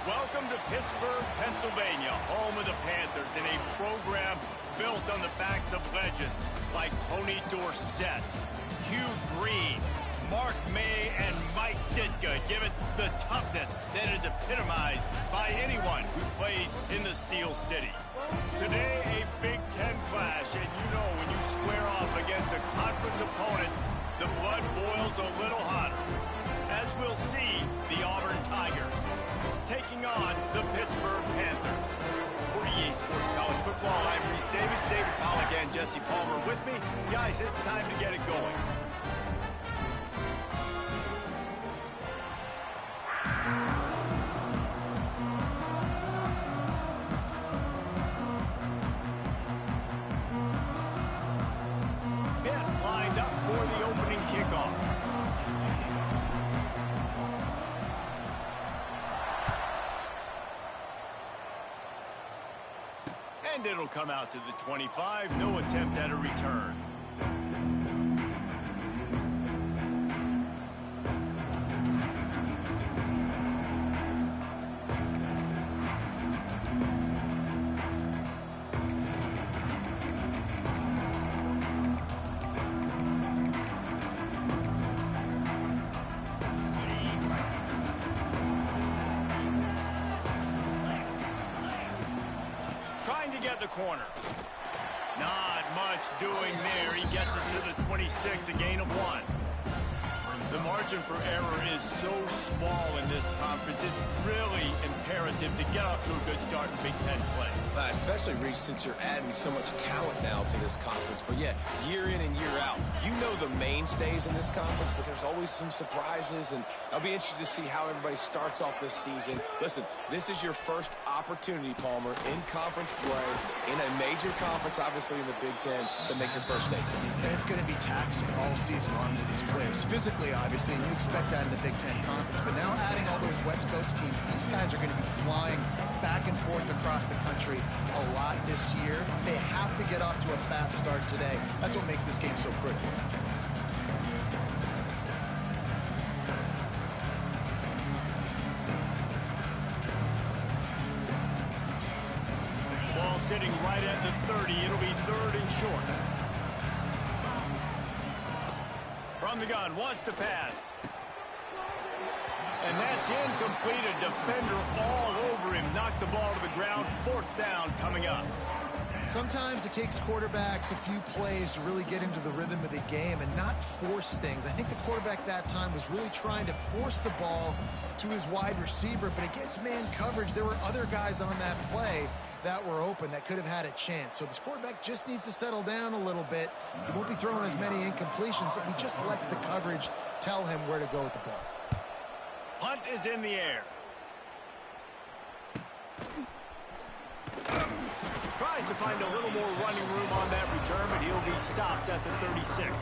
Welcome to Pittsburgh, Pennsylvania, home of the Panthers, in a program built on the backs of legends like Tony Dorsett, Hugh Green, Mark May, and Mike Ditka. Give it the toughness that is epitomized by anyone who plays in the Steel City. Today, a Big Ten clash, and you know when you square off against a conference opponent, the blood boils a little hotter. As we'll see, the Auburn Tigers taking on the Pittsburgh Panthers. For EA Sports College Football, I'm Reese Davis, David Pollack, and Jesse Palmer with me. Guys, it's time to get it going. Pitt lined up for the opening kickoff. And it'll come out to the 25. No attempt at a return. Trying to get the corner. Not much doing there. He gets it to the 26, a gain of 1. The margin for error is so small in this conference. It's really imperative to get off to a good start in Big Ten play. Especially, Reese, since you're adding so much talent now to this conference. But yeah, year in and year out, you know the mainstays in this conference, but there's always some surprises, and I'll be interested to see how everybody starts off this season. Listen, this is your first opportunity, Palmer, in conference play, in a major conference, obviously in the Big Ten, to make your first statement. And it's going to be taxing all season long for these players. Physically, obviously, and you expect that in the Big Ten Conference. But now adding all those West Coast teams, these guys are going to be flying back and forth across the country a lot this year. They have to get off to a fast start today. That's what makes this game so critical. Ball sitting right at the 30. It'll be third and short. From the gun, wants to pass. And that's incomplete. A defender all over him. Knocked the ball to the ground. Fourth down coming up. Sometimes it takes quarterbacks a few plays to really get into the rhythm of the game and not force things. I think the quarterback that time was really trying to force the ball to his wide receiver, but against man coverage, there were other guys on that play that were open that could have had a chance. So this quarterback just needs to settle down a little bit. He won't be throwing as many incompletions, and he just lets the coverage tell him where to go with the ball. Punt is in the air. Tries to find a little more running room on that return, but he'll be stopped at the 36.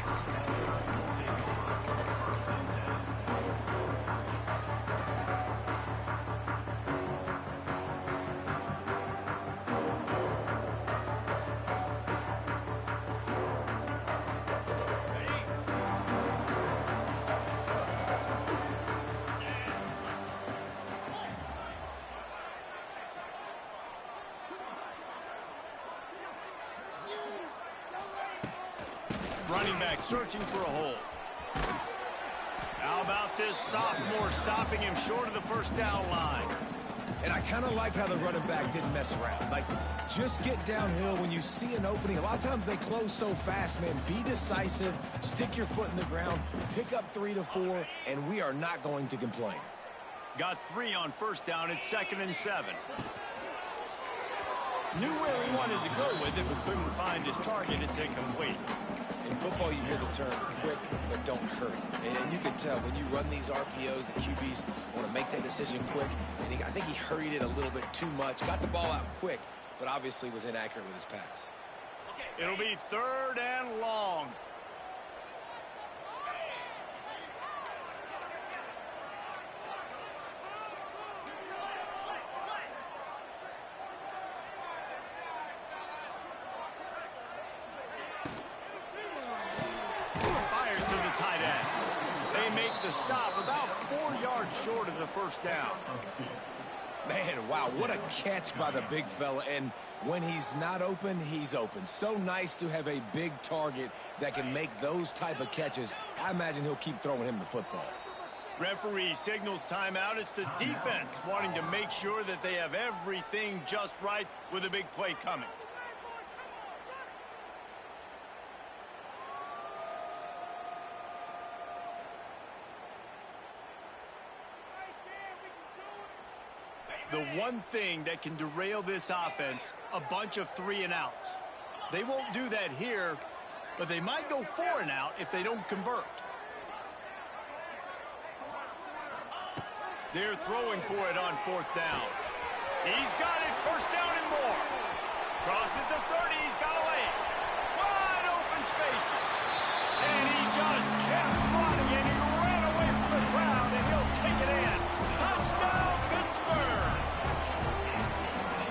Running back searching for a hole. How about this sophomore stopping him short of the first down line? And I kind of like how the running back didn't mess around. Like, just get downhill when you see an opening. A lot of times they close so fast, man. Be decisive, stick your foot in the ground, pick up 3 to 4, and we are not going to complain. Got 3 on first down. It's 2nd and 7. Knew where he wanted to go with it, but couldn't find his target. It's incomplete. In football, you hear the term quick, but don't hurry. And you can tell when you run these RPOs, the QBs want to make that decision quick. And I think he hurried it a little bit too much. Got the ball out quick, but obviously was inaccurate with his pass. It'll be 3rd and long. the stop, about 4 yards short of the first down. Man, wow, what a catch by the big fella. And when he's not open, he's open. So nice to have a big target that can make those type of catches. I imagine he'll keep throwing him the football. Referee signals timeout. It's the defense wanting to make sure that they have everything just right with a big play coming. The one thing that can derail this offense, a bunch of 3-and-outs. They won't do that here, but they might go 4-and-out if they don't convert. They're throwing for it on 4th down. He's got it, 1st down and more. Crosses the 30, he's got a lane. Wide open spaces. And he just kept running, and he ran away from the crowd, and he'll take it in. Touchdown, Pittsburgh!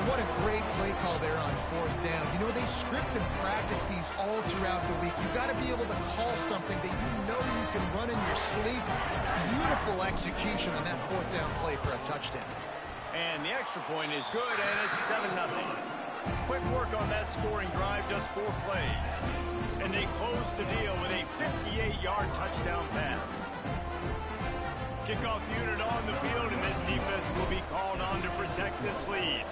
What a great play call there on 4th down. You know, they script and practice these all throughout the week. You've got to be able to call something that you know you can run in your sleep. Beautiful execution on that 4th down play for a touchdown. And the extra point is good, and it's 7-0. Quick work on that scoring drive, just 4 plays. And they close the deal with a 58-yard touchdown pass. Kickoff unit on the field, and this defense will be called on to protect this lead.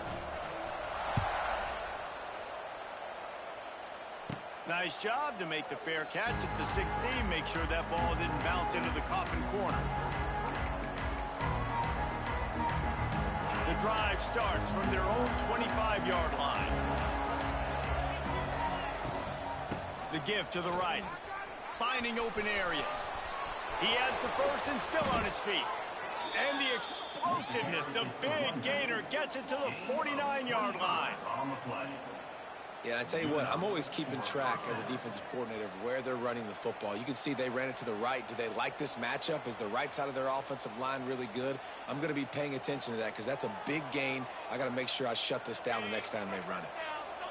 Nice job to make the fair catch at the 16. Make sure that ball didn't bounce into the coffin corner. The drive starts from their own 25-yard line. The give to the right. Finding open areas. He has the first and still on his feet. And the explosiveness, the big gainer gets it to the 49-yard line. Yeah, and I tell you what, I'm always keeping track as a defensive coordinator of where they're running the football. You can see they ran it to the right. Do they like this matchup? Is the right side of their offensive line really good? I'm going to be paying attention to that because that's a big gain. I got to make sure I shut this down the next time they run it.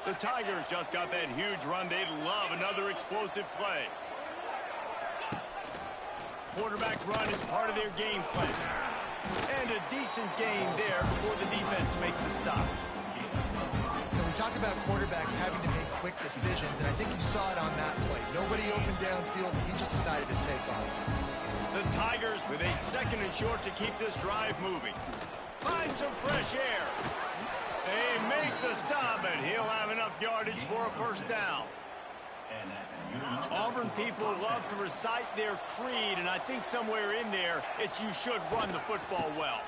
The Tigers just got that huge run. They'd love another explosive play. Quarterback run is part of their game plan. And a decent gain there before the defense makes the stop. We talk about quarterbacks having to make quick decisions, and I think you saw it on that play. Nobody opened downfield, he just decided to take off. The Tigers with a 2nd and short to keep this drive moving. Find some fresh air. They make the stop, and he'll have enough yardage for a 1st down. Auburn people love to recite their creed, and I think somewhere in there, it's you should run the football well.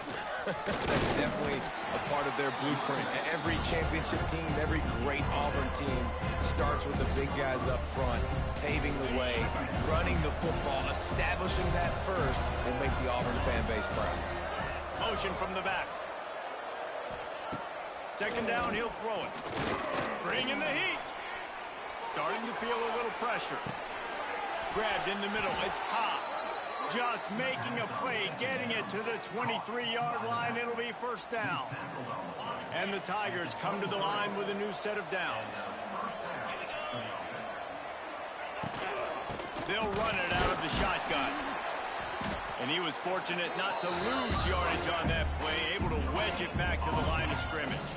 That's definitely a part of their blueprint. Every championship team, every great Auburn team starts with the big guys up front, paving the way, running the football, establishing that first, and make the Auburn fan base proud. Motion from the back. 2nd down, he'll throw it. Bringing the heat. Starting to feel a little pressure. Grabbed in the middle. It's Cobb. Just making a play, getting it to the 23-yard line. It'll be 1st down. And the Tigers come to the line with a new set of downs. They'll run it out of the shotgun. And he was fortunate not to lose yardage on that play, able to wedge it back to the line of scrimmage.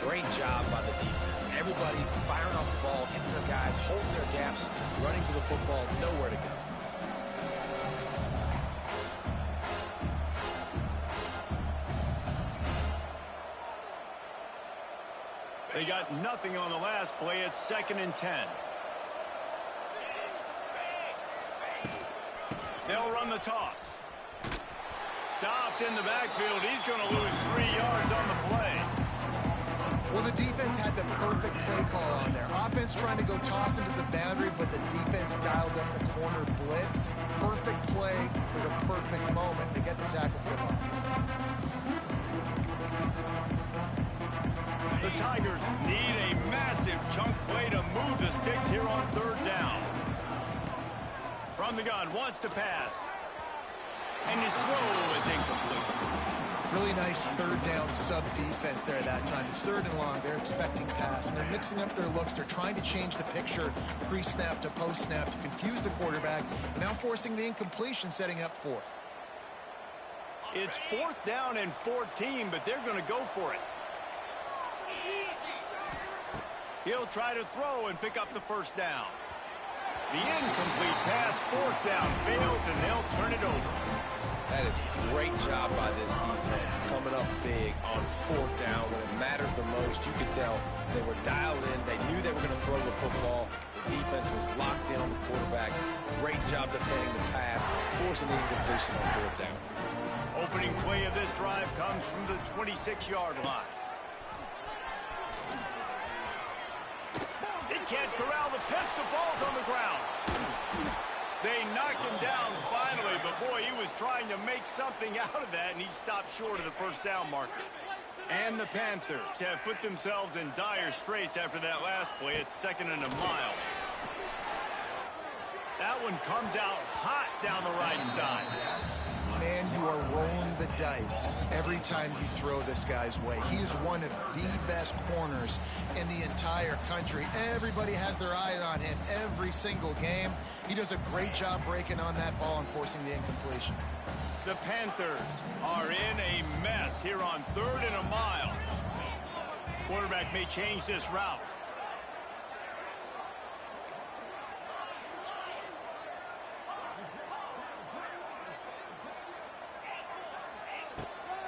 Great job by the defense. Everybody firing off the ball, hitting their guys, holding their gaps, running to the football, nowhere to go. They got nothing on the last play. It's 2nd and 10. They'll run the toss. Stopped in the backfield. He's going to lose 3 yards on the play. Well, the defense had the perfect play call on there. Offense trying to go toss into the boundary, but the defense dialed up the corner blitz. Perfect play for the perfect moment. They get the tackle for loss. The Tigers need a massive chunk play to move the sticks here on 3rd down. From the gun, wants to pass. And his throw is incomplete. Really nice 3rd down sub defense there that time. It's 3rd and long. They're expecting pass, and they're mixing up their looks. They're trying to change the picture pre-snap to post-snap to confuse the quarterback, and now forcing the incompletion, setting up 4th. It's 4th down and 14, but they're going to go for it. He'll try to throw and pick up the first down. The incomplete pass, 4th down, fails, and they'll turn it over. That is a great job by this defense, coming up big on 4th down when it matters the most. You could tell they were dialed in. They knew they were going to throw the football. The defense was locked in on the quarterback. Great job defending the pass, forcing the incompletion on 4th down. Opening play of this drive comes from the 26-yard line. He can't corral the pitch. The ball's on the ground. They knock him down finally, but boy, he was trying to make something out of that, and he stopped short of the first down marker. And the Panthers have put themselves in dire straits after that last play. It's 2nd and a mile. That one comes out hot down the right side. Man, you are rolling the dice every time you throw this guy's way. He is one of the best corners in the entire country. Everybody has their eye on him every single game. He does a great job breaking on that ball and forcing the incompletion. The Panthers are in a mess here on 3rd and a mile. Quarterback may change this route.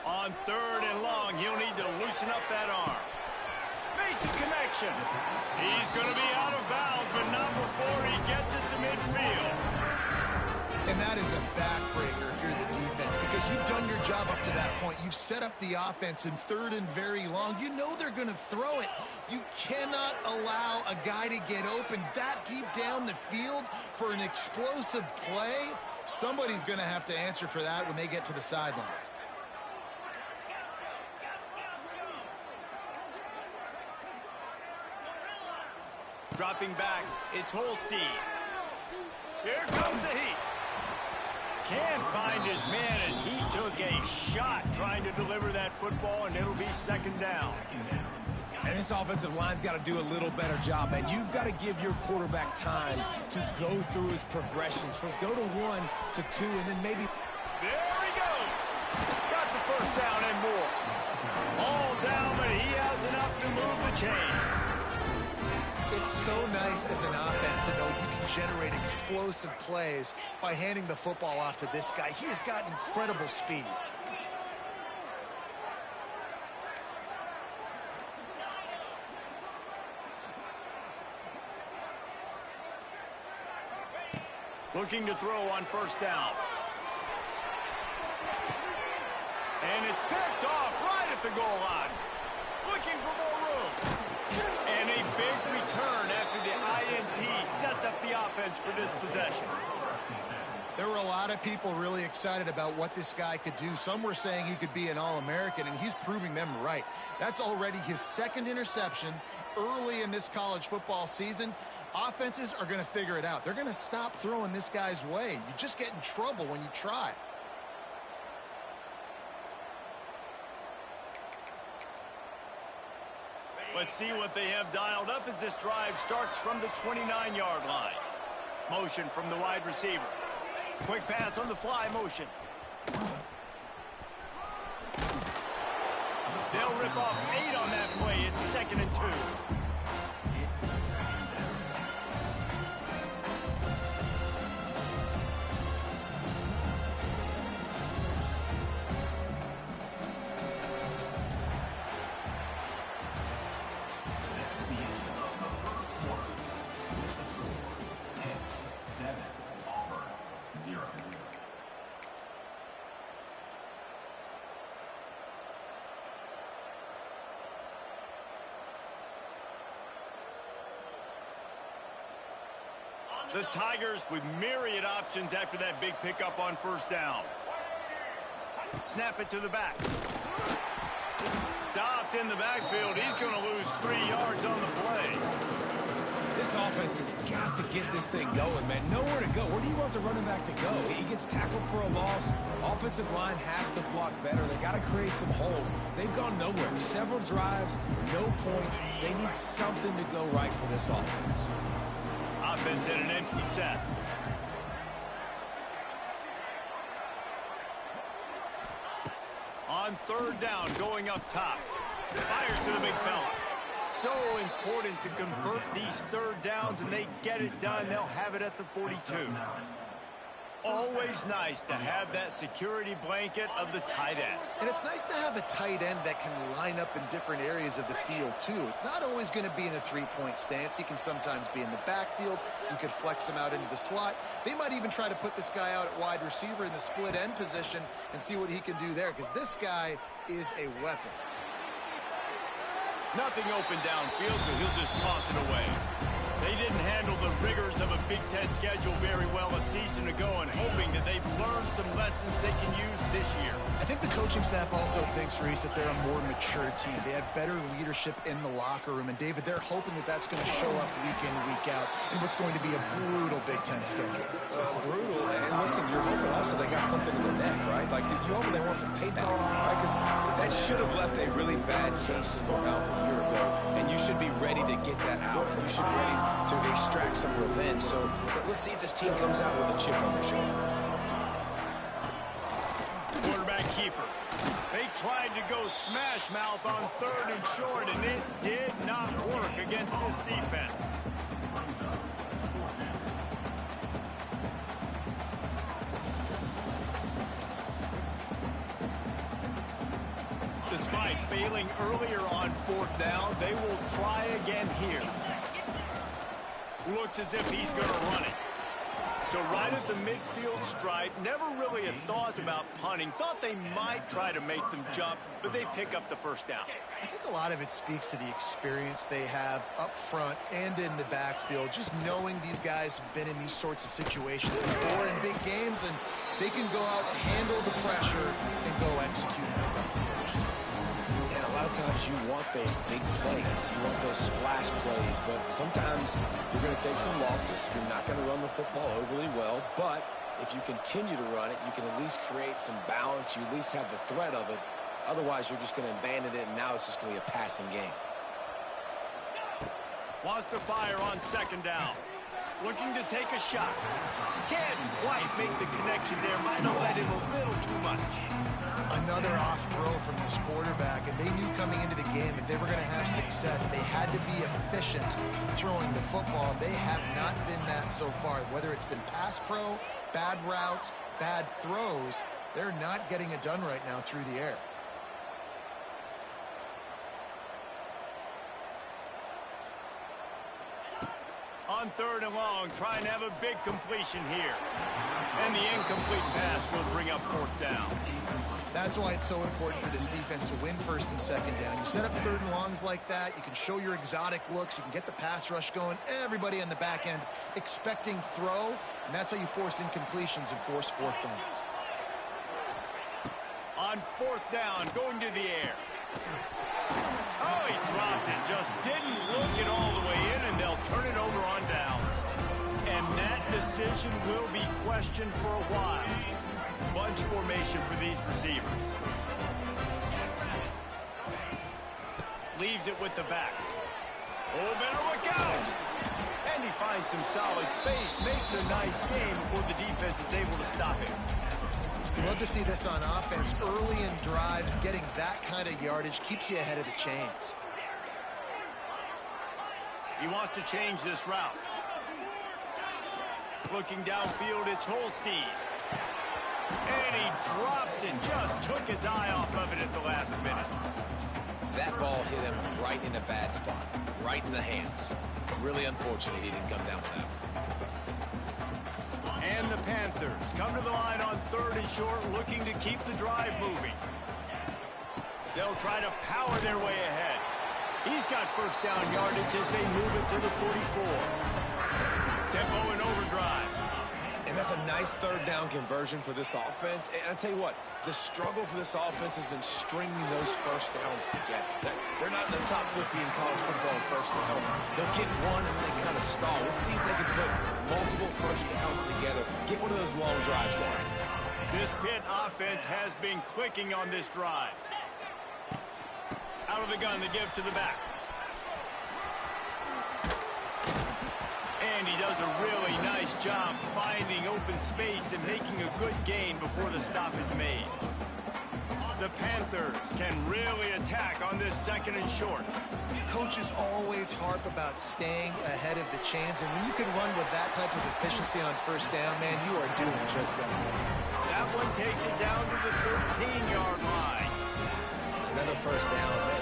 On 3rd and long, he'll need to loosen up that arm. Makes a connection. He's going to be out of bounds, but not before he gets it to midfield. And that is a backbreaker if you're the defense, because you've done your job up to that point. You've set up the offense in 3rd and very long. You know they're going to throw it. You cannot allow a guy to get open that deep down the field for an explosive play. Somebody's going to have to answer for that when they get to the sidelines. Dropping back, it's Holstein. Here comes the heat. Can't find his man as he took a shot trying to deliver that football, and it'll be 2nd down. And this offensive line's got to do a little better job, man. You've got to give your quarterback time to go through his progressions from go to 1 to 2, and then maybe... There he goes. Got the first down and more. All down, but he has enough to move the chains. It's so nice as an offense to know you can generate explosive plays by handing the football off to this guy. He has got incredible speed. Looking to throw on 1st down. And it's picked off right at the goal line. Looking for more room. And a big return after the INT sets up the offense for this possession. There were a lot of people really excited about what this guy could do. Some were saying he could be an All-American, and he's proving them right. That's already his 2nd interception early in this college football season. Offenses are going to figure it out. They're going to stop throwing this guy's way. You just get in trouble when you try. Let's see what they have dialed up as this drive starts from the 29-yard line. Motion from the wide receiver. Quick pass on the fly motion. They'll rip off 8 on that play. It's 2nd and 2. The Tigers with myriad options after that big pickup on 1st down. Snap it to the back. Stopped in the backfield. He's going to lose 3 yards on the play. This offense has got to get this thing going, man. Nowhere to go. Where do you want the running back to go? He gets tackled for a loss. Offensive line has to block better. They got to create some holes. They've gone nowhere. Several drives, no points. They need something to go right for this offense. Offense in an empty set. On third down, going up top. Fires to the big fella. So important to convert these third downs, and they get it done. They'll have it at the 42. Always nice to have that security blanket of the tight end. And it's nice to have a tight end that can line up in different areas of the field, too. It's not always going to be in a three-point stance. He can sometimes be in the backfield. You could flex him out into the slot. They might even try to put this guy out at wide receiver in the split end position and see what he can do there, because this guy is a weapon. Nothing open downfield, so he'll just toss it away. They didn't handle the rigors of a Big Ten schedule very well a season ago, and hoping that they've learned some lessons they can use this year. I think the coaching staff also thinks, Reese, that they're a more mature team. They have better leadership in the locker room. And, David, they're hoping that that's going to show up week in, week out in what's going to be a brutal Big Ten schedule. Brutal. And, listen, you're hoping also they got something in the neck, right? Like, you hope they want some payback, right? Because that should have left a really bad taste in your mouth a year ago. And you should be ready to get that out. And you should be ready to extract some revenge. So let's see if this team comes out with a chip on their shoulder. Quarterback keeper. They tried to go smash mouth on third and short, and it did not work against this defense. Despite failing earlier on fourth down, they will try again here. Looks as if he's going to run it. So right at the midfield stripe, never really a thought about punting. Thought they might try to make them jump, but they pick up the first down. I think a lot of it speaks to the experience they have up front and in the backfield. Just knowing these guys have been in these sorts of situations before in big games, and they can go out, handle the pressure, and go execute and pick up the first. And a lot of times you want those big plays. You want those splash plays, but sometimes you're going to take some losses. You're not going to run the football overly well, but if you continue to run it, you can at least create some balance. You at least have the threat of it. Otherwise, you're just going to abandon it, and now it's just going to be a passing game. Wants to fire on second down. Looking to take a shot. Can't quite make the connection there. Might have let him a little too much. Another off throw from this quarterback, and they knew coming into the game if they were going to have success, they had to be efficient throwing the football. They have not been that so far. Whether it's been pass pro, bad routes, bad throws, they're not getting it done right now through the air. On third and long, trying to have a big completion here. And the incomplete pass will bring up fourth down. That's why it's so important for this defense to win first and second down. You set up third and longs like that, you can show your exotic looks, you can get the pass rush going, everybody on the back end expecting throw, and that's how you force incompletions and force fourth downs. On fourth down, going to the air. Oh, he dropped it, just didn't look it all the way in, and they'll turn it over on downs. And that decision will be questioned for a while. Bunch formation for these receivers. Leaves it with the back. Oh, better look out! And he finds some solid space, makes a nice game before the defense is able to stop him. Love to see this on offense. Early in drives, getting that kind of yardage keeps you ahead of the chains. He wants to change this route. Looking downfield, it's Holstein. And he drops it, just took his eye off of it at the last minute. That ball hit him right in a bad spot, right in the hands. Really unfortunate he didn't come down with that. And the Panthers come to the line on third and short, looking to keep the drive moving. They'll try to power their way ahead. He's got first down yardage as they move it to the 44. Tempo and overdrive. And that's a nice third down conversion for this offense. And I tell you what, the struggle for this offense has been stringing those first downs together. They're not in the top 50 in college football in first downs. They'll get one and they kind of stall. Let's see if they can put multiple first downs together. Get one of those long drives going. This Pitt offense has been clicking on this drive. Out of the gun to give to the back. And he does a really nice job finding open space and making a good gain before the stop is made. The Panthers can really attack on this second and short. Coaches always harp about staying ahead of the chains, and when you can run with that type of efficiency on first down, man, you are doing just that. That one takes it down to the 13-yard line. Another first down. Man,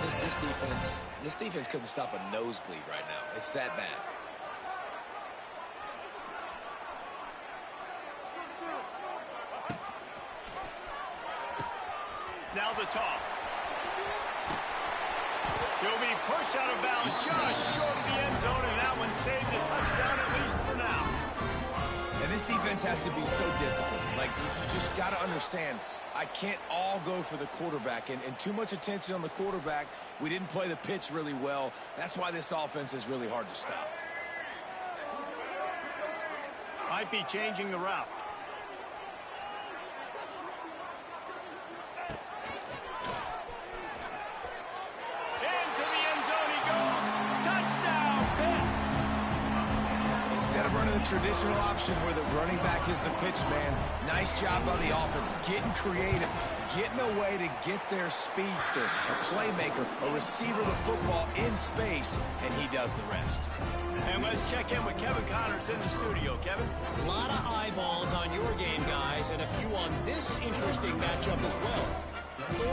this defense couldn't stop a nosebleed right now. It's that bad. Now the toss. He'll be pushed out of bounds just short of the end zone, and that one saved a touchdown at least for now. And this defense has to be so disciplined. Like, you just got to understand, I can't all go for the quarterback, and too much attention on the quarterback. We didn't play the pitch really well. That's why this offense is really hard to stop. Might be changing the route. Instead of running the traditional option where the running back is the pitch man, nice job by the offense, getting creative, getting a way to get their speedster, a playmaker, a receiver of the football in space, and he does the rest. And let's check in with Kevin Connors in the studio. Kevin? A lot of eyeballs on your game, guys, and a few on this interesting matchup as well.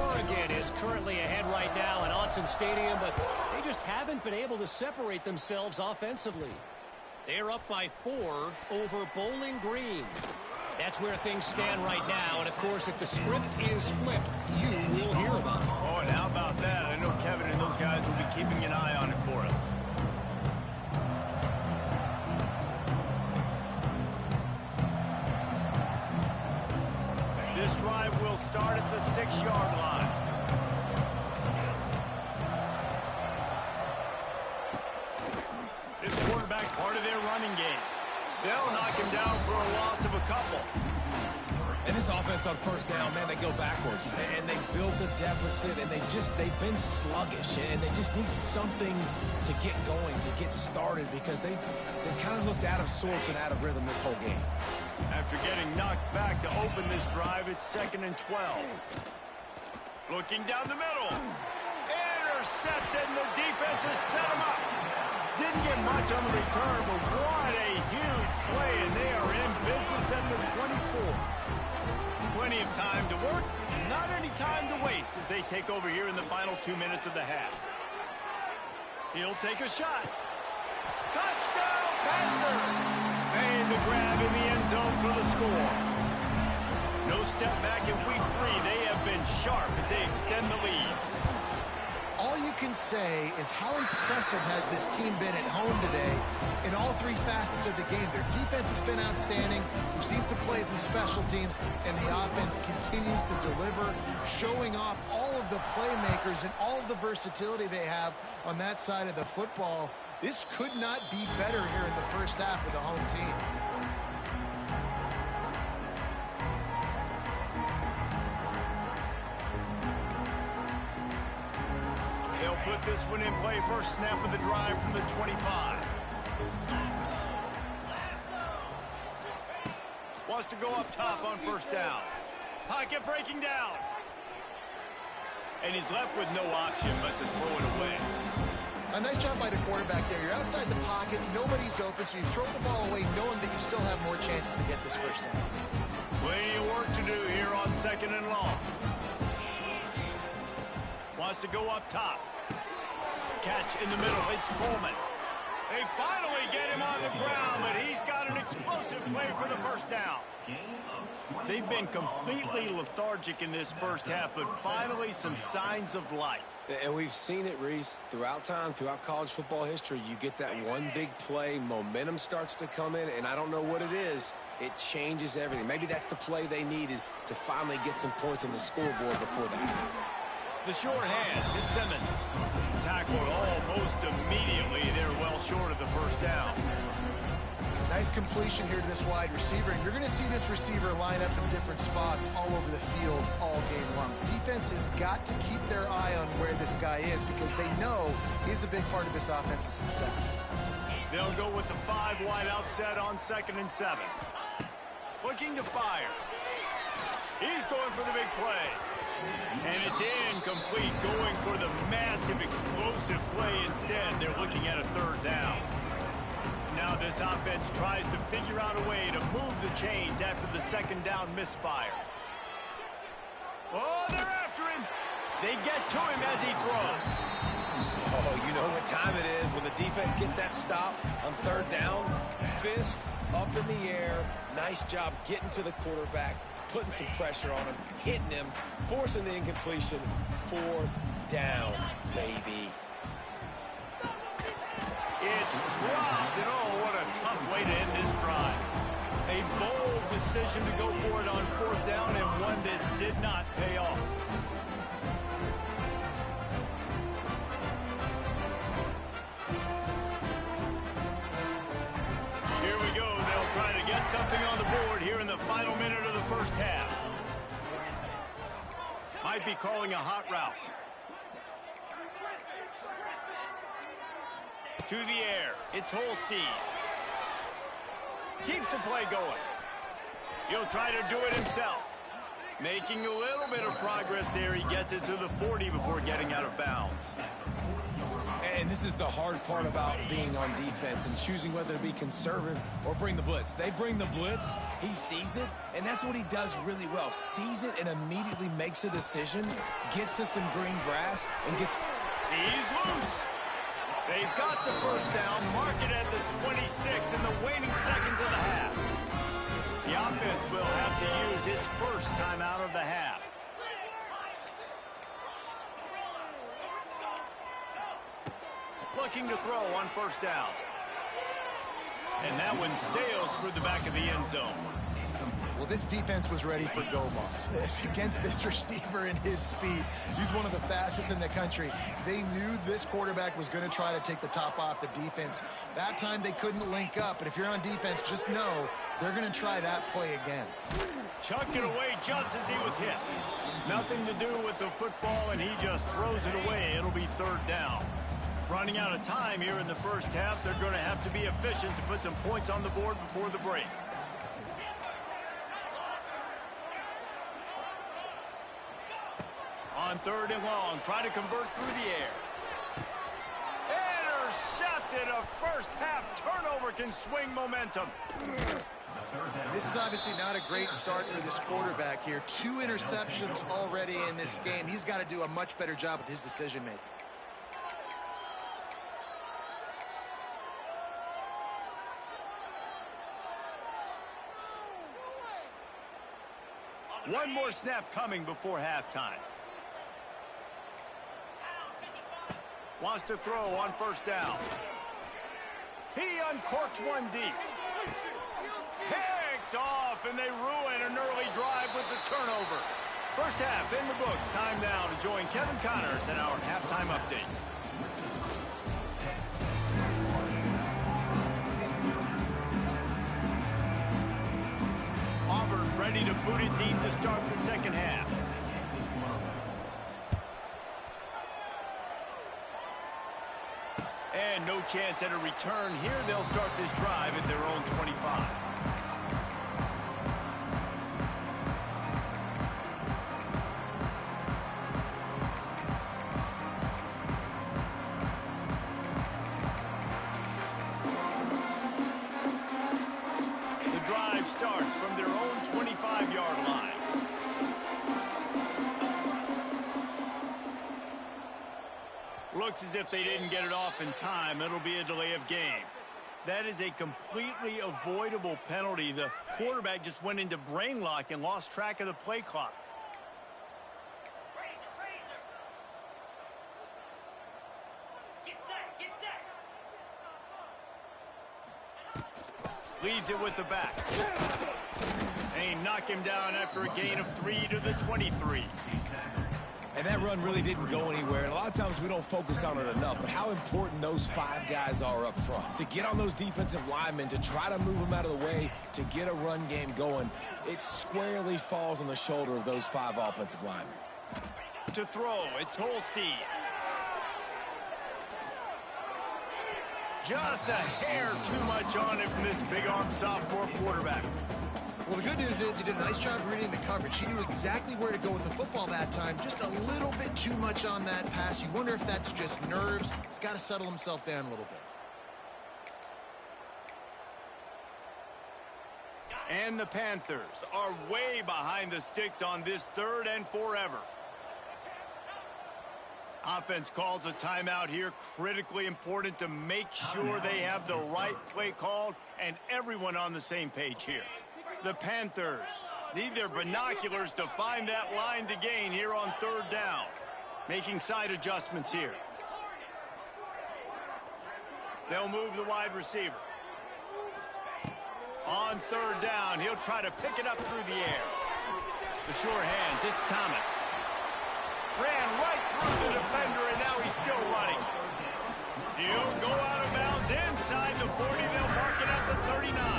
Oregon is currently ahead right now in Autzen Stadium, but they just haven't been able to separate themselves offensively. They're up by 4 over Bowling Green. That's where things stand right now, and of course, if the script is flipped, you will hear about it. Oh, and how about that? I know Kevin and those guys will be keeping an eye on it for us. This drive will start at the 6-yard line. This quarterback part of their running game. They'll knock him down for a loss of a couple. And this offense on first down, man, they go backwards. And they built a deficit, and they've been sluggish. And they just need something to get going, to get started, because they kind of looked out of sorts and out of rhythm this whole game. After getting knocked back to open this drive, it's 2nd and 12. Looking down the middle. Intercepted, and the defense has set him up. Didn't get much on the return, but what a huge play, and they are in business at the 24. Plenty of time to work, not any time to waste as they take over here in the final 2 minutes of the half. He'll take a shot. Touchdown, Panthers! Made the grab in the end zone for the score. No step back in week 3. They have been sharp as they extend the lead. All you can say is how impressive has this team been at home today in all 3 facets of the game. Their defense has been outstanding. We've seen some plays in special teams, and the offense continues to deliver, showing off all of the playmakers and all of the versatility they have on that side of the football. This could not be better here in the first half with the home team. They'll put this one in play. First snap of the drive from the 25. Wants to go up top on first down. Pocket breaking down. And he's left with no option but to throw it away. A nice job by the quarterback there. You're outside the pocket, nobody's open, so you throw the ball away knowing that you still have more chances to get this first down. Plenty of work to do here on 2nd and long. Wants to go up top. Catch in the middle. It's Coleman. They finally get him on the ground, but he's got an explosive play for the first down. They've been completely lethargic in this first half, but finally some signs of life. And we've seen it, Reese, throughout time, throughout college football history. You get that one big play, momentum starts to come in, and I don't know what it is. It changes everything. Maybe that's the play they needed to finally get some points on the scoreboard before the half. The short hands, it's Simmons. Tackled almost immediately. They're well short of the first down. Nice completion here to this wide receiver. And you're going to see this receiver line up in different spots all over the field all game long. Defense has got to keep their eye on where this guy is because they know he's a big part of this offense's success. They'll go with the 5 wide outset on 2nd and 7. Looking to fire. He's going for the big play. And it's incomplete, going for the massive explosive play instead. They're looking at a third down. Now this offense tries to figure out a way to move the chains after the second down misfire. Oh, they're after him. They get to him as he throws. Oh, you know what time it is when the defense gets that stop on third down. Fist up in the air. Nice job getting to the quarterback, putting some pressure on him, hitting him, forcing the incompletion. Fourth down, baby. It's dropped, and oh, what a tough way to end this drive. A bold decision to go for it on fourth down, and one that did not pay off. Here we go. They'll try to get something on the board here in the final minute of the first half. Might be calling a hot route. To the air. It's Holstein. Keeps the play going. He'll try to do it himself. Making a little bit of progress there. He gets it to the 40 before getting out of bounds. And this is the hard part about being on defense and choosing whether to be conservative or bring the blitz. They bring the blitz, he sees it, and that's what he does really well. Sees it and immediately makes a decision, gets to some green grass, and gets... He's loose. They've got the first down, mark it at the 26 in the waning seconds of the half. The offense will have to use its first timeout of the half. Looking to throw on first down. And that one sails through the back of the end zone. Well, this defense was ready for go balls. Against this receiver and his speed, he's one of the fastest in the country. They knew this quarterback was going to try to take the top off the defense. That time they couldn't link up, but if you're on defense, just know they're going to try that play again. Chuck it away just as he was hit. Nothing to do with the football, and he just throws it away. It'll be third down. Running out of time here in the first half, they're going to have to be efficient to put some points on the board before the break. On third and long, try to convert through the air. Intercepted. A first half turnover can swing momentum. This is obviously not a great start for this quarterback here. 2 interceptions already in this game. He's got to do a much better job with his decision making. One more snap coming before halftime. Wants to throw on first down. He uncorks one deep. Picked off, and they ruin an early drive with the turnover. First half in the books. Time now to join Kevin Connors in our halftime update. Auburn ready to boot it deep to start the second half. And no chance at a return here. They'll start this drive at their own 25. The drive starts from their own 25-yard line. Looks as if they didn't get it off in time. It'll be a delay of game. That is a completely avoidable penalty. The quarterback just went into brain lock and lost track of the play clock. Get set. Leaves it with the back. And he knocked him down after a gain of 3 to the 23. And that run really didn't go anywhere. And a lot of times we don't focus on it enough. But how important those 5 guys are up front. To get on those defensive linemen, to try to move them out of the way, to get a run game going, it squarely falls on the shoulder of those 5 offensive linemen. To throw, it's Holstein. Just a hair too much on it from this big-arm sophomore quarterback. Well, the good news is he did a nice job reading the coverage. He knew exactly where to go with the football that time. Just a little bit too much on that pass. You wonder if that's just nerves. He's got to settle himself down a little bit. And the Panthers are way behind the sticks on this 3rd and forever. Offense calls a timeout here. Critically important to make sure they have the right play called and everyone on the same page here. The Panthers need their binoculars to find that line to gain here on 3rd down. Making side adjustments here. They'll move the wide receiver. On 3rd down, he'll try to pick it up through the air. The sure hands, it's Thomas. Ran right through the defender, and now he's still running. He'll go out of bounds inside the 40. They'll mark it at the 39.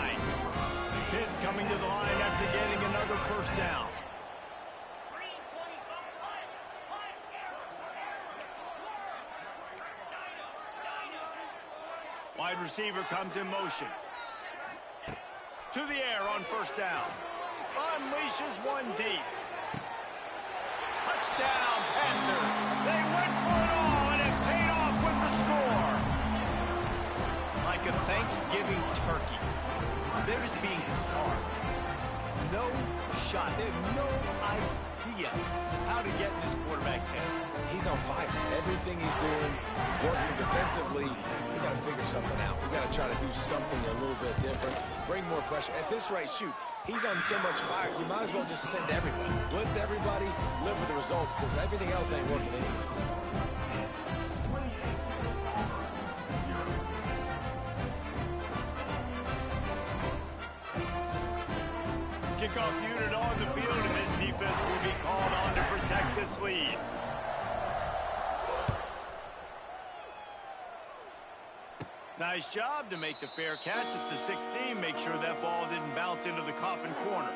Pitt coming to the line after getting another 1st down. Wide receiver comes in motion. To the air on 1st down. Unleashes one deep. Touchdown, Panthers. They went for it all, and it paid off with the score. Like a Thanksgiving turkey. They're just being carved. No shot. They have no idea how to get in this quarterback's head. He's on fire. Everything he's doing, he's working defensively. We got to figure something out. We got to try to do something a little bit different. Bring more pressure. At this rate, shoot, he's on so much fire, you might as well just send everybody. Blitz everybody, live with the results, because everything else ain't working anyways. Kickoff unit on the field, and this defense will be called on to protect this lead. Nice job to make the fair catch at the 16. Make sure that ball didn't bounce into the coffin corner.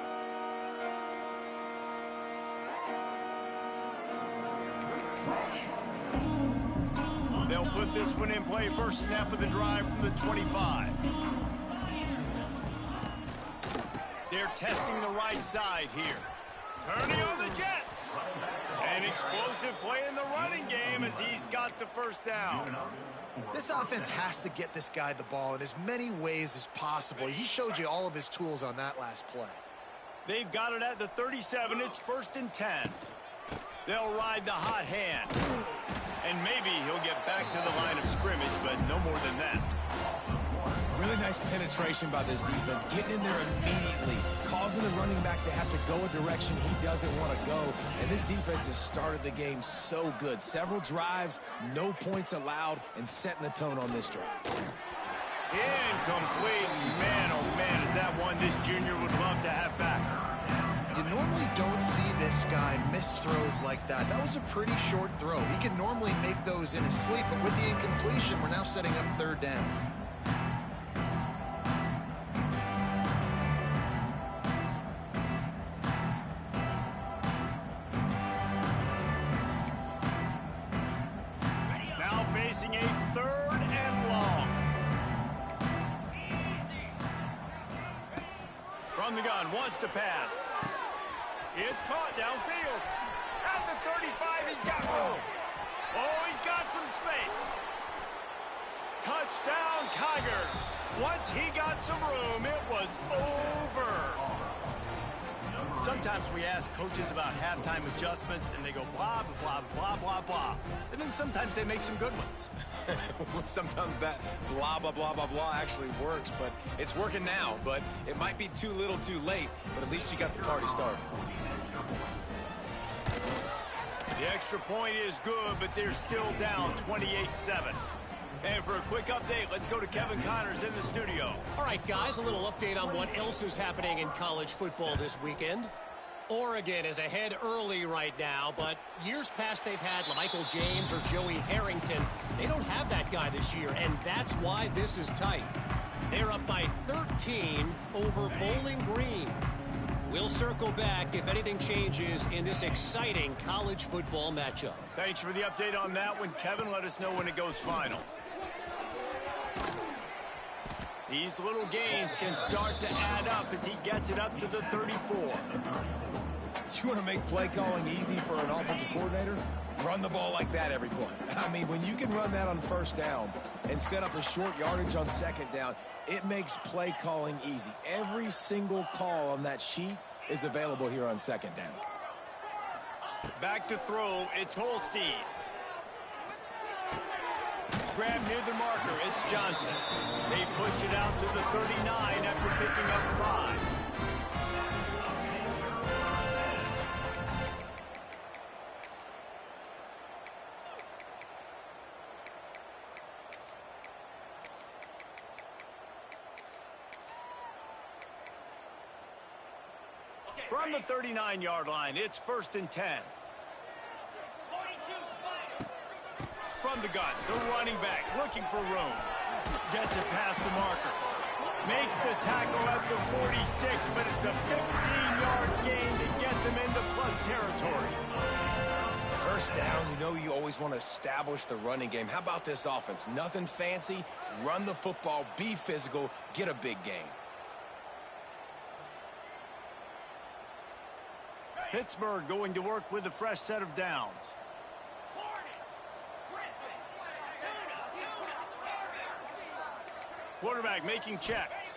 They'll put this one in play. First snap of the drive from the 25. They're testing the right side here. Turning on the Jets. An explosive play in the running game as he's got the 1st down. This offense has to get this guy the ball in as many ways as possible. He showed you all of his tools on that last play. They've got it at the 37. It's 1st and 10. They'll ride the hot hand. And maybe he'll get back to the line of scrimmage, but no more than that. Really nice penetration by this defense, getting in there immediately, causing the running back to have to go a direction he doesn't want to go. And this defense has started the game so good. Several drives, no points allowed, and setting the tone on this drive. Incomplete. Man, oh man, is that one this junior would love to have back. You normally don't see this guy miss throws like that. That was a pretty short throw. He can normally make those in his sleep, but with the incompletion, we're now setting up 3rd down. Facing a 3rd and long. From the gun, wants to pass. It's caught downfield. At the 35, he's got room. Oh, he's got some space. Touchdown, Tigers. Once he got some room, it was over. Sometimes we ask coaches about halftime adjustments, and they go blah, blah, blah, blah, blah. And then sometimes they make some good ones. Sometimes that blah, blah, blah, blah, blah actually works, but it's working now. But it might be too little too late, but at least you got the party started. The extra point is good, but they're still down 28-7. And for a quick update, let's go to Kevin Connors in the studio. All right, guys, a little update on what else is happening in college football this weekend. Oregon is ahead early right now, but years past they've had Michael James or Joey Harrington. They don't have that guy this year, and that's why this is tight. They're up by 13 over Bowling Green. We'll circle back if anything changes in this exciting college football matchup. Thanks for the update on that one, Kevin. Let us know when it goes final. These little gains can start to add up as he gets it up to the 34. You want to make play calling easy for an offensive coordinator? Run the ball like that every play. I mean, when you can run that on first down and set up a short yardage on second down, it makes play calling easy. Every single call on that sheet is available here on second down. Back to throw, it's Holstein. Grab near the marker, it's Johnson. They push it out to the 39 after picking up 5. From the 39-yard line, it's 1st and 10. 42, Spider. From the gun, the running back looking for room. Gets it past the marker. Makes the tackle at the 46, but it's a 15-yard gain to get them into plus territory. First down, you know you always want to establish the running game. How about this offense? Nothing fancy. Run the football, be physical, get a big gain. Pittsburgh going to work with a fresh set of downs. Quarterback making checks.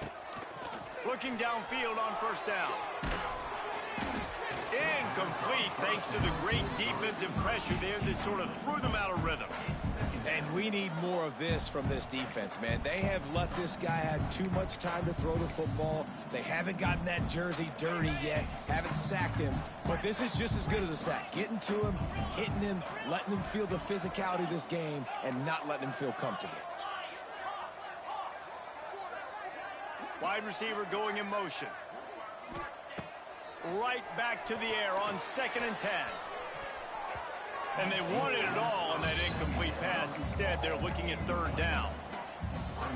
Looking downfield on first down. Incomplete thanks to the great defensive pressure there that sort of threw them out of rhythm. And we need more of this from this defense, man. They have let this guy have too much time to throw the football. They haven't gotten that jersey dirty yet, haven't sacked him. But this is just as good as a sack. Getting to him, hitting him, letting him feel the physicality of this game, and not letting him feel comfortable. Wide receiver going in motion. Right back to the air on 2nd and 10. And they wanted it all on that incomplete pass. Instead, they're looking at 3rd down.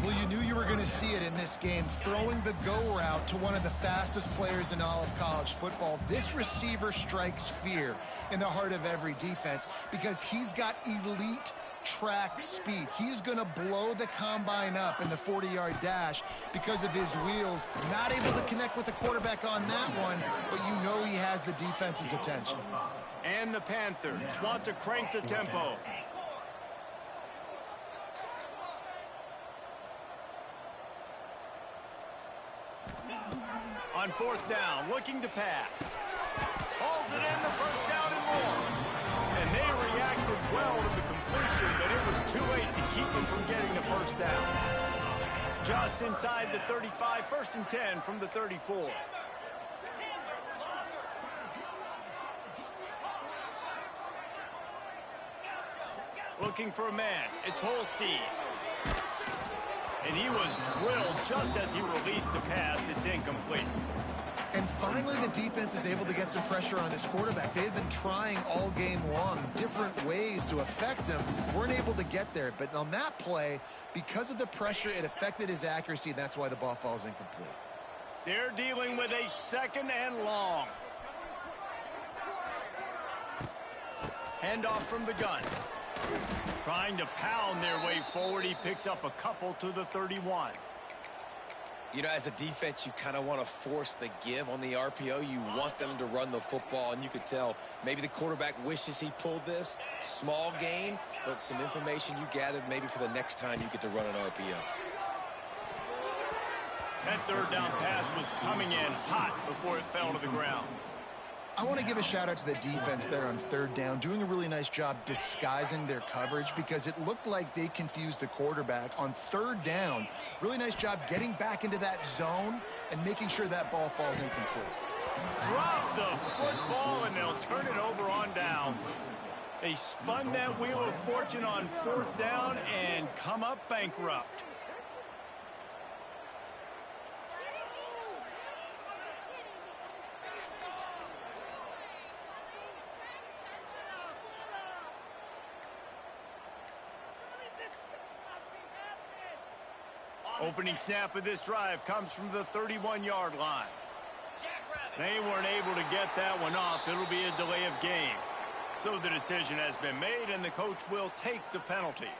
Well, you knew you were going to see it in this game, throwing the go route to one of the fastest players in all of college football. This receiver strikes fear in the heart of every defense because he's got elite track speed. He's going to blow the combine up in the 40-yard dash because of his wheels. Not able to connect with the quarterback on that one, but you know he has the defense's attention. And the Panthers want to crank the tempo. On 4th down, looking to pass. Hauls it in, the 1st down and more. And they reacted well to the completion, but it was too late to keep them from getting the 1st down. Just inside the 35, 1st and 10 from the 34. Looking for a man. It's Holstein. And he was drilled just as he released the pass. It's incomplete. And finally, the defense is able to get some pressure on this quarterback. They had been trying all game long different ways to affect him. Weren't able to get there. But on that play, because of the pressure, it affected his accuracy, and that's why the ball falls incomplete. They're dealing with a 2nd and long. Handoff from the gun. Trying to pound their way forward. He picks up a couple to the 31. You know, as a defense, you kind of want to force the give on the RPO. You want them to run the football, and you could tell maybe the quarterback wishes he pulled this. Small gain, but some information you gathered maybe for the next time you get to run an RPO. That 3rd down pass was coming in hot before it fell to the ground. I want to give a shout out to the defense there on 3rd down, doing a really nice job disguising their coverage because it looked like they confused the quarterback on 3rd down. Really nice job getting back into that zone and making sure that ball falls incomplete. Drop the football and they'll turn it over on downs. They spun that wheel of fortune on 4th down and come up bankrupt. Opening snap of this drive comes from the 31-yard line. They weren't able to get that one off. It'll be a delay of game. So the decision has been made, and the coach will take the penalty.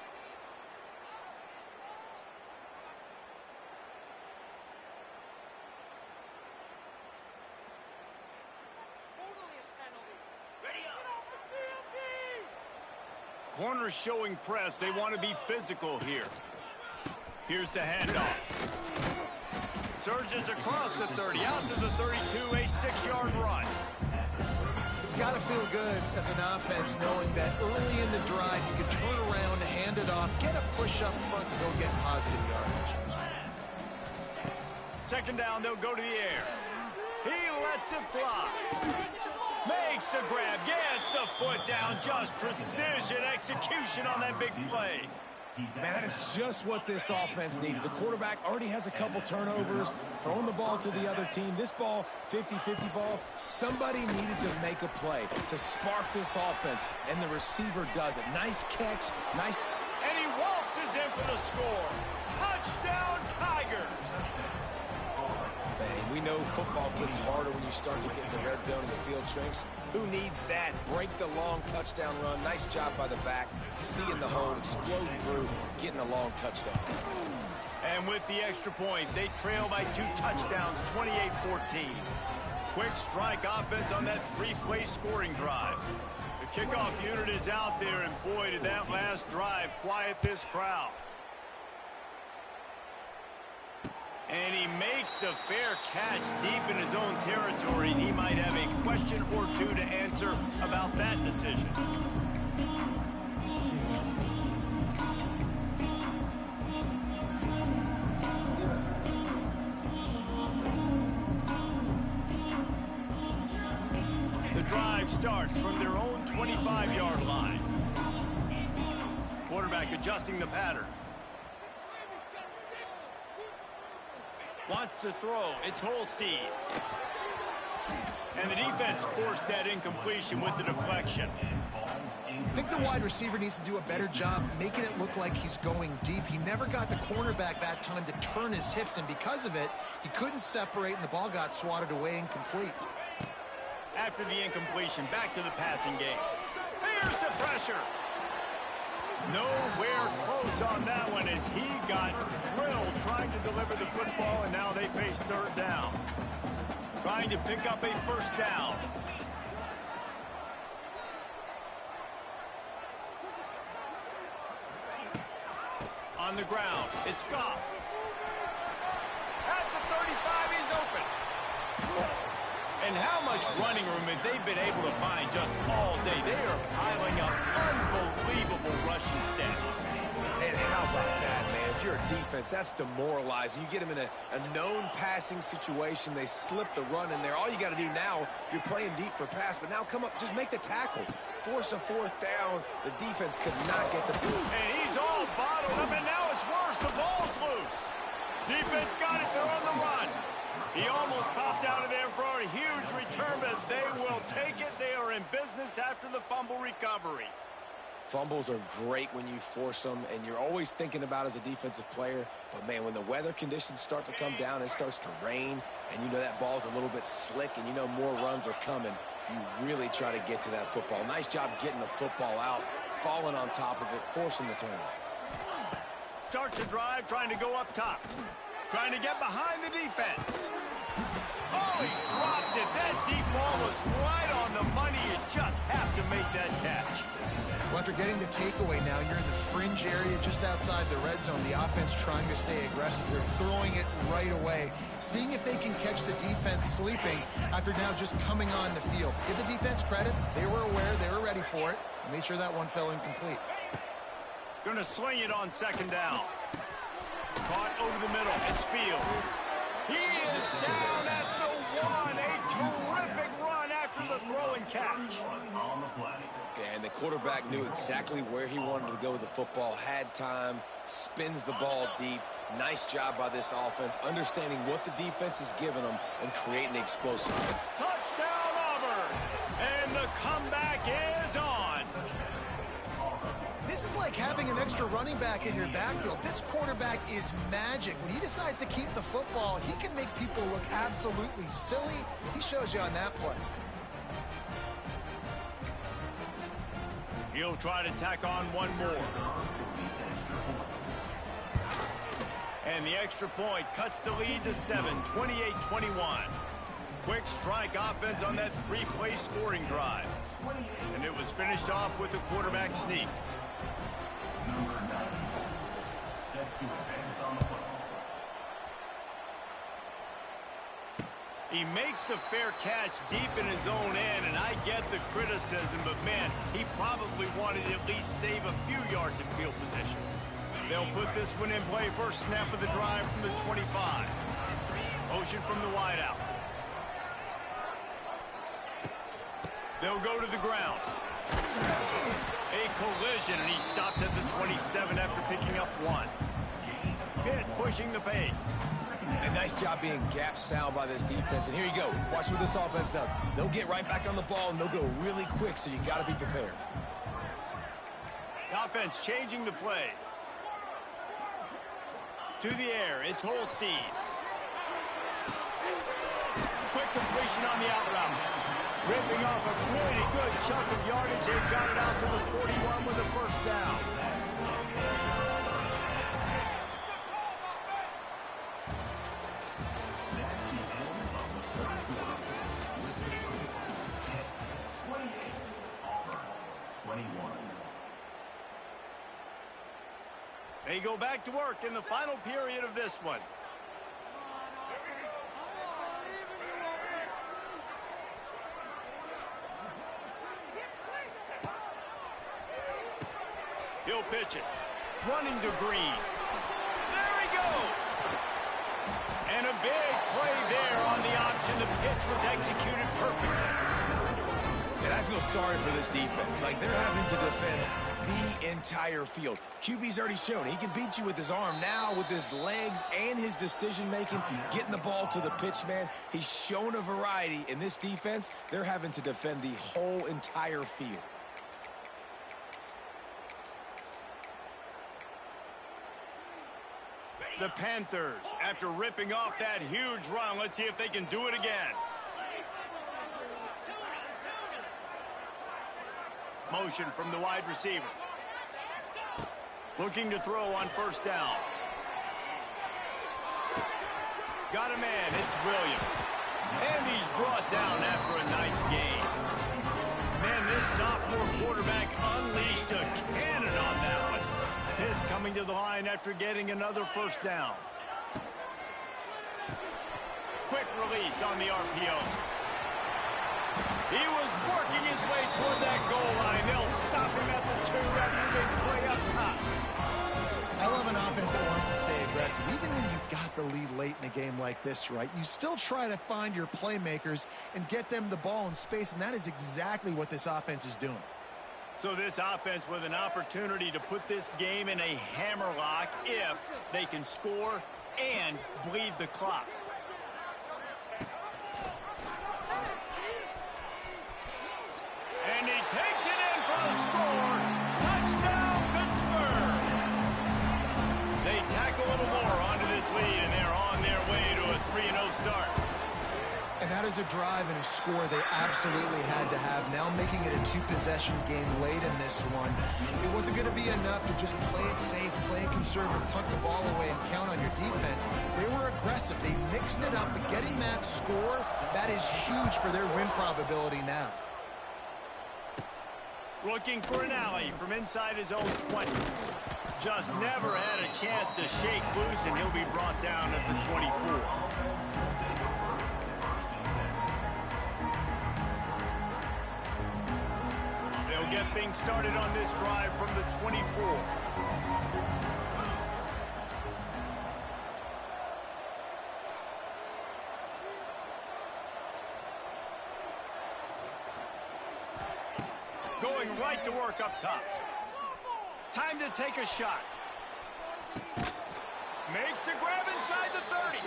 corner showing press. They want to be physical here. Here's the handoff. Surges across the 30, out to the 32, a 6-yard run. It's got to feel good as an offense knowing that early in the drive you can turn around, hand it off, get a push up front, and go get positive yardage. Second down, they'll go to the air. He lets it fly. Makes the grab, gets the foot down, just precision execution on that big play. Man, that is just what this offense needed. The quarterback already has a couple turnovers, throwing the ball to the other team. This ball, 50-50 ball, somebody needed to make a play to spark this offense, and the receiver does it. Nice catch, nice. And he waltzes in for the score. Touchdown, Tigers. Man, we know football gets harder when you start to get in the red zone and the field shrinks. Who needs that? Break the long touchdown run. Nice job by the back. Seeing the hole, exploding through, getting a long touchdown. And with the extra point, they trail by 2 touchdowns, 28-14. Quick strike offense on that 3-play scoring drive. The kickoff unit is out there, and boy, did that last drive quiet this crowd. And he makes the fair catch deep in his own territory. He might have a question or two to answer about that decision. The drive starts from their own 25-yard line. Quarterback adjusting the pattern. Wants to throw. It's Holstein. And the defense forced that incompletion with the deflection. I think the wide receiver needs to do a better job making it look like he's going deep. He never got the cornerback that time to turn his hips, and because of it, he couldn't separate, and the ball got swatted away incomplete. After the incompletion, back to the passing game. Here's the pressure. Nowhere close on that one as he got drilled trying to deliver the football, and now they face third down. Trying to pick up a first down. On the ground, it's Goff. At the 35, he's open. And how much running room have they been able to find just all day? They are piling up unbelievable rushing stats. And how about that, man? If you're a defense, that's demoralizing. You get them in a known passing situation. They slip the run in there. All you got to do now, you're playing deep for pass, but now come up, just make the tackle. Force a fourth down. The defense could not get the boot. And he's all bottled up, and now it's worse. The ball's loose. Defense got it. They're on the run. He almost popped out of there for a huge return, but they will take it. They are in business after the fumble recovery. Fumbles are great when you force them, and you're always thinking about as a defensive player. But, man, when the weather conditions start to come down, it starts to rain, and you know that ball's a little bit slick, and you know more runs are coming, you really try to get to that football. Nice job getting the football out, falling on top of it, forcing the turnover. Starts to drive, trying to go up top. Trying to get behind the defense. Oh, he dropped it. That deep ball was right on the money. You just have to make that catch. Well, after getting the takeaway now, you're in the fringe area just outside the red zone. The offense trying to stay aggressive. They're throwing it right away, seeing if they can catch the defense sleeping after now just coming on the field. Give the defense credit. They were aware. They were ready for it. Made sure that one fell incomplete. Going to swing it on second down. Caught over the middle. It's Fields. He is down at the 1. A terrific run after the throw and catch. And the quarterback knew exactly where he wanted to go with the football, had time, spins the ball deep. Nice job by this offense, understanding what the defense is giving them and creating the explosive. Touchdown, Auburn. And the comeback is on. This is like having an extra running back in your backfield. This quarterback is magic. When he decides to keep the football, he can make people look absolutely silly. He shows you on that play. He'll try to tack on one more. And the extra point cuts the lead to 7, 28-21. Quick strike offense on that 3-play scoring drive. And it was finished off with a quarterback sneak. He makes the fair catch deep in his own end, and I get the criticism, but man, he probably wanted to at least save a few yards in field position. They'll put this one in play. First snap of the drive from the 25. Motion from the wideout. They'll go to the ground. A collision, and he stopped at the 27 after picking up one. Pitt pushing the pace. And nice job being gap sound by this defense. And here you go. Watch what this offense does. They'll get right back on the ball, and they'll go really quick, so you got to be prepared. The offense changing the play. To the air, it's Holstein. Quick completion on the out route. Ripping off a pretty good chunk of yardage. They've got it out to the 41 with a first down. They go back to work in the final period of this one. He'll pitch it. Running to Green. There he goes. And a big play there on the option. The pitch was executed perfectly. And I feel sorry for this defense. Like, they're having to defend the entire field. QB's already shown he can beat you with his arm. Now with his legs and his decision-making, getting the ball to the pitch man, he's shown a variety. In this defense, they're having to defend the whole entire field. The Panthers, after ripping off that huge run, let's see if they can do it again. Motion from the wide receiver. Looking to throw on first down. Got a man, it's Williams. And he's brought down after a nice game. Man, this sophomore quarterback unleashed a cannon on that one. Pitt coming to the line after getting another first down. Quick release on the RPO. He was working his way toward that goal line. They'll stop him at the 2 after a big play up top. I love an offense that wants to stay aggressive. Even when you've got the lead late in a game like this, right, you still try to find your playmakers and get them the ball in space, and that is exactly what this offense is doing. So this offense with an opportunity to put this game in a hammerlock if they can score and bleed the clock. And he takes it in for the score. Touchdown, Pittsburgh. They tack a little more onto this lead, and they're on their way to a 3-0 start. And that is a drive and a score they absolutely had to have. Now making it a 2-possession game late in this one. It wasn't going to be enough to just play it safe, play it conservative, punt the ball away, and count on your defense. They were aggressive. They mixed it up, but getting that score, that is huge for their win probability now. Looking for an alley from inside his own 20. Just never had a chance to shake loose, and he'll be brought down at the 24. They'll get things started on this drive from the 24. Going right to work up top. Time to take a shot. Makes the grab inside the 30.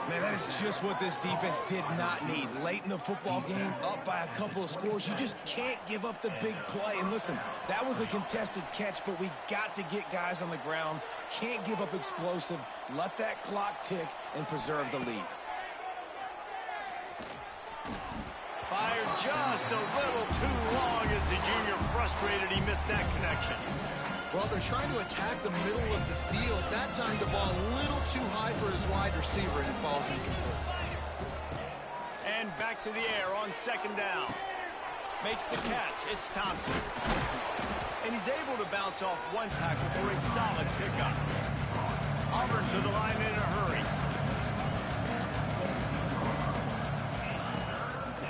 Man, that is just what this defense did not need. Late in the football game, up by a couple of scores, you just can't give up the big play. And listen, that was a contested catch, but we got to get guys on the ground. Can't give up explosive. Let that clock tick and preserve the lead. Fired just a little too long as the junior frustrated he missed that connection. Well, they're trying to attack the middle of the field. That time the ball a little too high for his wide receiver, and it falls incomplete. And back to the air on second down. Makes the catch. It's Thompson. And he's able to bounce off one tackle for a solid pickup. Auburn to the line in a hurry.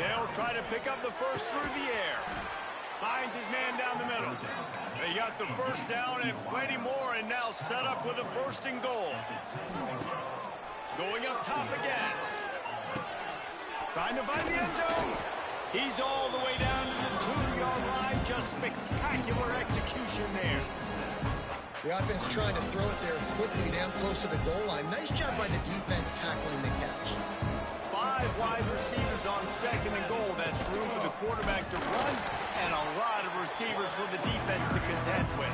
They'll try to pick up the first through the air. Finds his man down the middle. They got the first down and plenty more, and now set up with a first and goal. Going up top again. Trying to find the end zone. He's all the way down to the 2-yard line. Just spectacular execution there. The offense trying to throw it there quickly down close to the goal line. Nice job by the defense tackling the catch. 5 wide receivers on second and goal. That's room for the quarterback to run and a lot of receivers for the defense to contend with.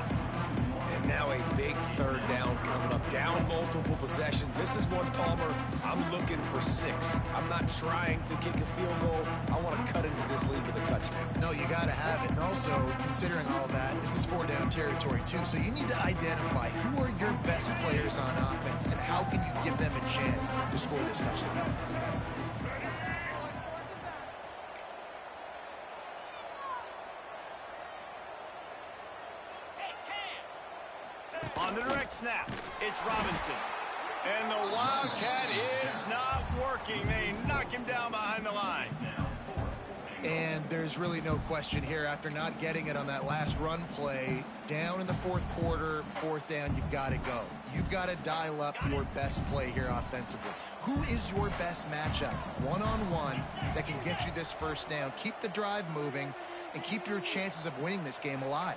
And now a big third down coming up. Down multiple possessions. This is one, Palmer, I'm looking for 6. I'm not trying to kick a field goal. I want to cut into this lead with a touchdown. No, you got to have it. And also, considering all that, this is 4-down territory, too. So you need to identify who are your best players on offense and how can you give them a chance to score this touchdown. On the direct snap, it's Robinson. And the Wildcat is not working. They knock him down behind the line. And there's really no question here after not getting it on that last run play. Down in the fourth quarter, 4th down, you've got to go. You've got to dial up your best play here offensively. Who is your best matchup, one-on-one, that can get you this first down? Keep the drive moving and keep your chances of winning this game alive.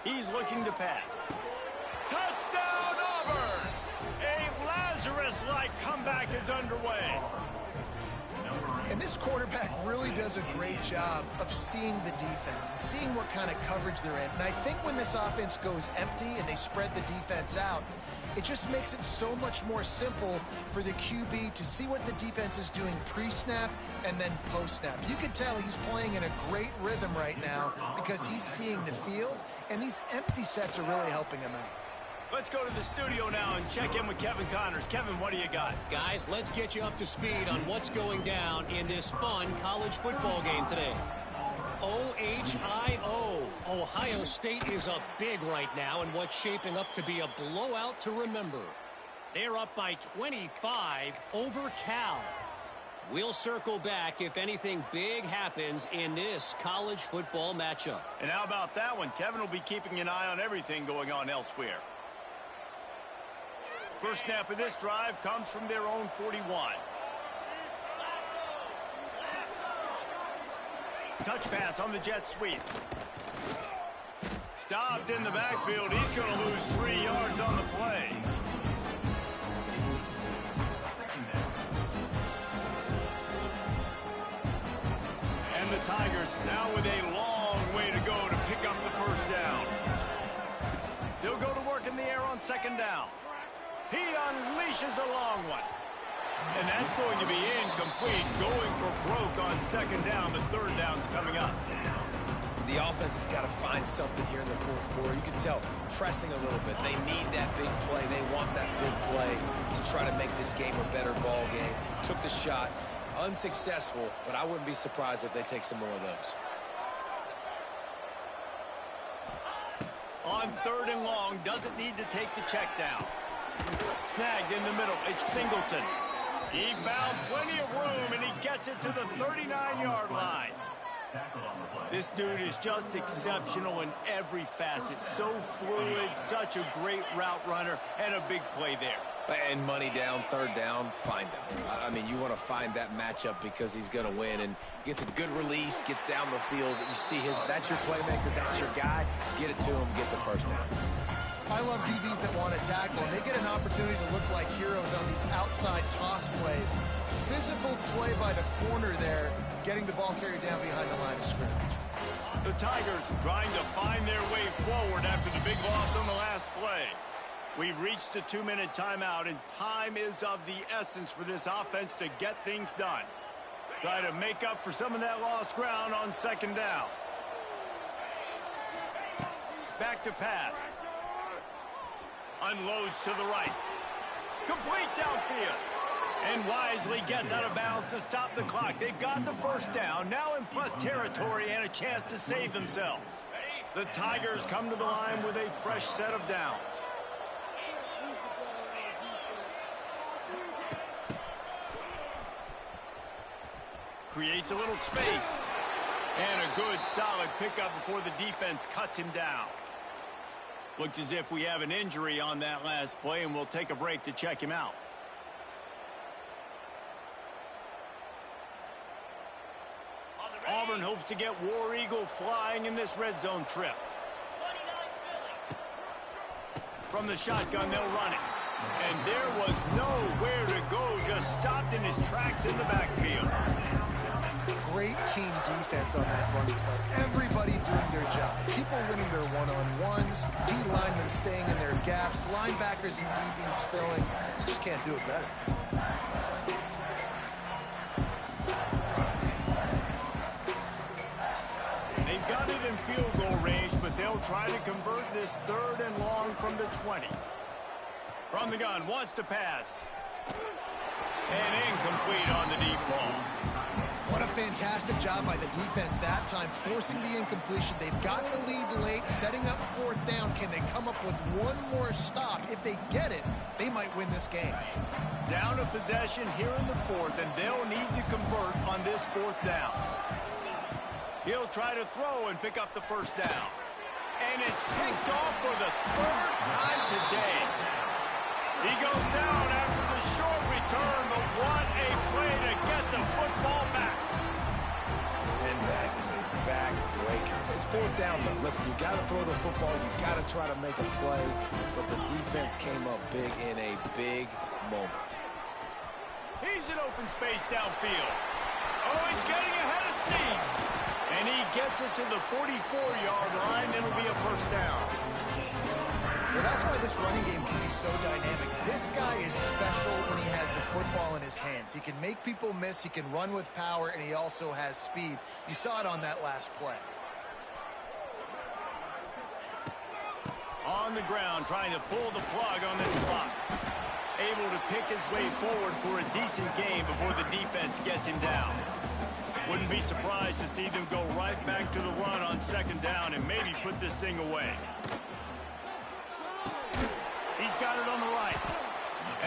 He's looking to pass. Touchdown, Auburn! A Lazarus-like comeback is underway. And this quarterback really does a great job of seeing the defense and seeing what kind of coverage they're in. And I think when this offense goes empty and they spread the defense out, it just makes it so much more simple for the QB to see what the defense is doing pre-snap and then post-snap. You can tell he's playing in a great rhythm right now because he's seeing the field, and these empty sets are really helping him out. Let's go to the studio now and check in with Kevin Connors. Kevin, what do you got? Guys, let's get you up to speed on what's going down in this fun college football game today. OHIO. Ohio State is up big right now in what's shaping up to be a blowout to remember. They're up by 25 over Cal. We'll circle back if anything big happens in this college football matchup. And how about that one? Kevin will be keeping an eye on everything going on elsewhere. First snap of this drive comes from their own 41. Touch pass on the jet sweep. Stopped in the backfield. He's going to lose 3 yards on the play. And the Tigers now with a long way to go to pick up the first down. They'll go to work in the air on second down. He unleashes a long one. And that's going to be incomplete, going for broke on second down. The third down's coming up. The offense has got to find something here in the fourth quarter. You can tell, pressing a little bit. They need that big play. They want that big play to try to make this game a better ball game. Took the shot, unsuccessful, but I wouldn't be surprised if they take some more of those. On third and long, doesn't need to take the check down. Snagged in the middle, it's Singleton. He found plenty of room, and he gets it to the 39-yard line. This dude is just exceptional in every facet. So fluid, such a great route runner, and a big play there. And money down, third down, find him. I mean, you want to find that matchup because he's going to win, and gets a good release, gets down the field. You see that's your playmaker, that's your guy. Get it to him, get the first down. I love DBs that want to tackle, and they get an opportunity to look like heroes on these outside toss plays. Physical play by the corner there, getting the ball carried down behind the line of scrimmage. The Tigers trying to find their way forward after the big loss on the last play. We've reached the 2-minute timeout, and time is of the essence for this offense to get things done. Try to make up for some of that lost ground on second down. Back to pass. Unloads to the right. Complete downfield. And wisely gets out of bounds to stop the clock. They've got the first down, now in plus territory and a chance to save themselves. The Tigers come to the line with a fresh set of downs. Creates a little space. And a good, solid pickup before the defense cuts him down. Looks as if we have an injury on that last play, and we'll take a break to check him out. Auburn hopes to get War Eagle flying in this red zone trip. From the shotgun, they'll run it. And there was nowhere to go, just stopped in his tracks in the backfield. Great team defense on that run play. Everybody doing their job. People winning their one-on-ones, D-linemen staying in their gaps, linebackers and DBs filling. You just can't do it better. They've got it in field goal range, but they'll try to convert this 3rd and long from the 20. From the gun, wants to pass. And incomplete on the deep ball. What a fantastic job by the defense that time, forcing the incompletion. They've got the lead late, setting up 4th down. Can they come up with one more stop? If they get it, they might win this game. Down a possession here in the 4th, and they'll need to convert on this 4th down. He'll try to throw and pick up the 1st down. And it's picked off for the 3rd time today. He goes down after the short return, but what a play to get the football back. And that is a backbreaker. It's 4th down, though. Listen, you got to throw the football. You got to try to make a play. But the defense came up big in a big moment. He's in open space downfield. Oh, he's getting ahead of steam. And he gets it to the 44-yard line. It'll be a 1st down. Well, that's why this running game can be so dynamic. This guy is special when he has the football in his hands. He can make people miss, he can run with power, and he also has speed. You saw it on that last play. On the ground, trying to pull the plug on this clock. Able to pick his way forward for a decent game before the defense gets him down. Wouldn't be surprised to see them go right back to the run on 2nd down and maybe put this thing away. He's got it on the right.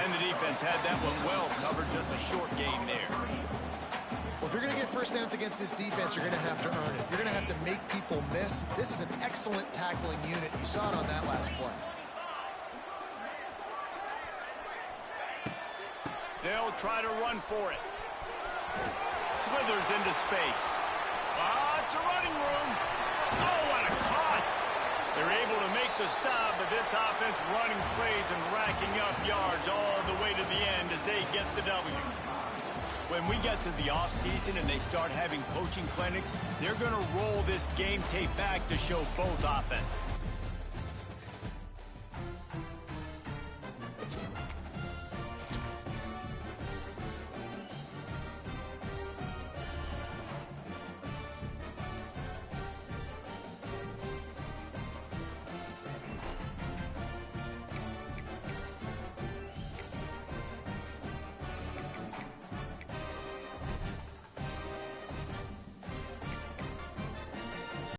And the defense had that one well covered, just a short game there. Well, if you're going to get 1st downs against this defense, you're going to have to earn it. You're going to have to make people miss. This is an excellent tackling unit. You saw it on that last play. They'll try to run for it. Slithers into space. Ah, it's a running room. Oh, what a cut! They're able to make the stop, but this offense running plays and racking up yards all the way to the end as they get the W. When we get to the offseason and they start having coaching clinics, they're going to roll this game tape back to show both offenses.